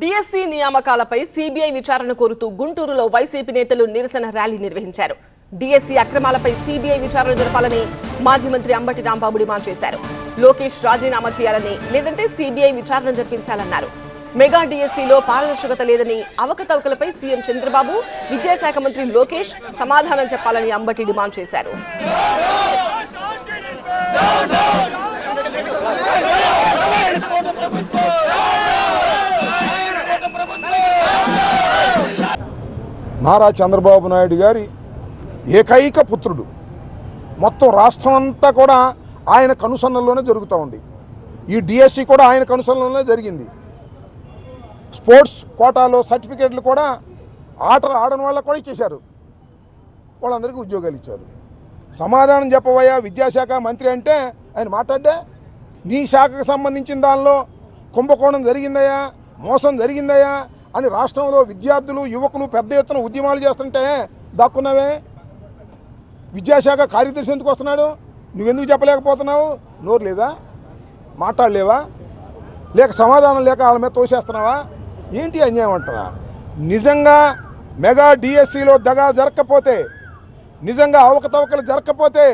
DSC నియామకాలపై CBI విచారణ కోరుతూ గుంటూరులో వైసీపీ నేతలు నిరసన ర్యాలీ నిర్వహించారు. డిఎస్సి అక్రమాలపై సిబిఐ విచారణ జరపాలని మాజీ మంత్రి అంబటి రాంబాబు డిమాండ్ చేశారు. లోకేష్ రాజీనామా చేయాలని, లేదంటే సిబిఐ విచారణ జరిపించాలన్నారు. మెగా డిఎస్సిలో పారదర్శకత లేదని, అవకతవకలపై సీఎం చంద్రబాబు, విద్యాశాఖ మంత్రి లోకేష్ సమాధానం చెప్పాలని అంబటి డిమాండ్ చేశారు. నారా చంద్రబాబు నాయుడు గారి ఏకైక పుత్రుడు. మొత్తం రాష్ట్రం అంతా కూడా ఆయన కనుసన్నల్లోనే జరుగుతూ ఉంది. ఈ డిఎస్సి కూడా ఆయన కనుసన్నల్లోనే జరిగింది. స్పోర్ట్స్ కోటాలో సర్టిఫికేట్లు కూడా ఆటలు ఆడని వాళ్ళకు కూడా ఇచ్చేశారు. వాళ్ళందరికీ ఉద్యోగాలు ఇచ్చారు. సమాధానం చెప్పవయ్యా విద్యాశాఖ మంత్రి అంటే ఆయన మాట్లాడ్డా, నీ శాఖకు సంబంధించిన దానిలో కుంభకోణం జరిగిందయా, మోసం జరిగిందయా అని రాష్ట్రంలో విద్యార్థులు, యువకులు పెద్ద ఎత్తున ఉద్యమాలు చేస్తుంటే దాక్కున్నావే. విద్యాశాఖ కార్యదర్శి ఎందుకు వస్తున్నాడు? నువ్వెందుకు చెప్పలేకపోతున్నావు? నోరు లేదా? మాట్లాడలేవా? లేక సమాధానం లేక వాళ్ళ మీద తోసేస్తున్నావా? ఏంటి అన్యాయం అంటారా? నిజంగా మెగా డిఎస్సిలో దగా జరగకపోతే, నిజంగా అవకతవకలు జరగకపోతే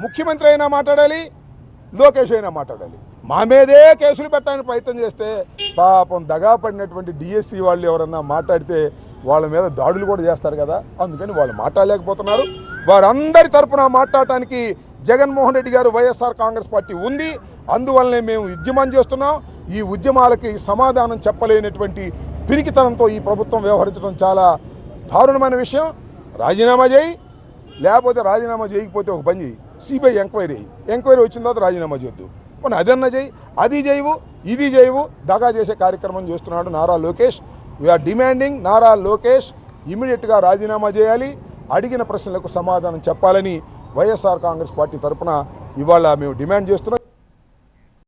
ముఖ్యమంత్రి అయినా మాట్లాడాలి, లోకేష్ అయినా మాట్లాడాలి. మా మీదే కేసులు పెట్టడానికి ప్రయత్నం చేస్తే పాపం దగా పడినటువంటి డిఎస్సి వాళ్ళు ఎవరన్నా మాట్లాడితే వాళ్ళ మీద దాడులు కూడా చేస్తారు కదా. అందుకని వాళ్ళు మాట్లాడలేకపోతున్నారు. వారందరి తరపున మాట్లాడటానికి జగన్మోహన్ రెడ్డి గారు, వైఎస్ఆర్ కాంగ్రెస్ పార్టీ ఉంది. అందువల్లనే మేము ఉద్యమం చేస్తున్నాం. ఈ ఉద్యమాలకి సమాధానం చెప్పలేనటువంటి పిరికితనంతో ఈ ప్రభుత్వం వ్యవహరించడం చాలా దారుణమైన విషయం. రాజీనామా చేయి, లేకపోతే రాజీనామా చేయకపోతే ఒక పని చేయి, సిబిఐ ఎంక్వైరీ వచ్చిన తర్వాత రాజీనామా చేయొద్దు. పోనీ అదన్నా చేయి. అది చేయవు, ఇది చేయవు, దగా చేసే కార్యక్రమం చేస్తున్నాడు నారా లోకేష్. వీఆర్ డిమాండింగ్ నారా లోకేష్ ఇమీడియట్గా రాజీనామా చేయాలి, అడిగిన ప్రశ్నలకు సమాధానం చెప్పాలని వైఎస్ఆర్ కాంగ్రెస్ పార్టీ తరఫున ఇవాళ మేము డిమాండ్ చేస్తున్నాం.